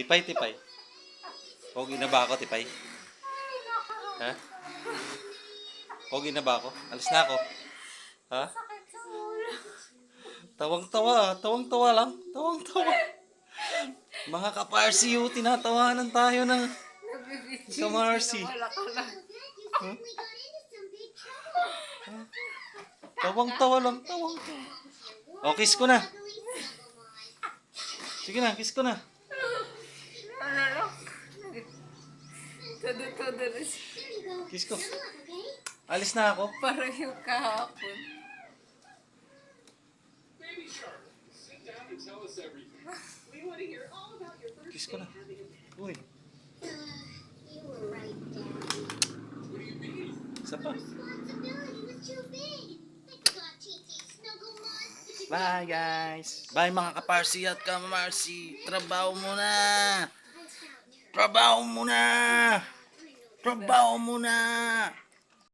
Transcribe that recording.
Tipay, tipay. Pogi na ba ako, tipay? Ha? Pogi na ba ako? Alis na ako. Ha? Sakit sa ulo. Tawang-tawa, tawang-tawa lang. Tawang-tawa. Mga ka-Parsi, tinatawanan tayo ng Nabibitchin. ka-Marcy. Wala ka lang. Tawang-tawa lang, tawang-tawa. O, kiss ko na. Sige na, kiss ko na. Ano lang? Todo-todo na siya. Kiss ko. Alis na ako. Parang yung kahapon. Kiss ko na. Uy. Isa pa. Bye guys. Bye mga ka-Parsi at ka-Marcy. Trabaho muna. Trabaho muna. Trabaho muna.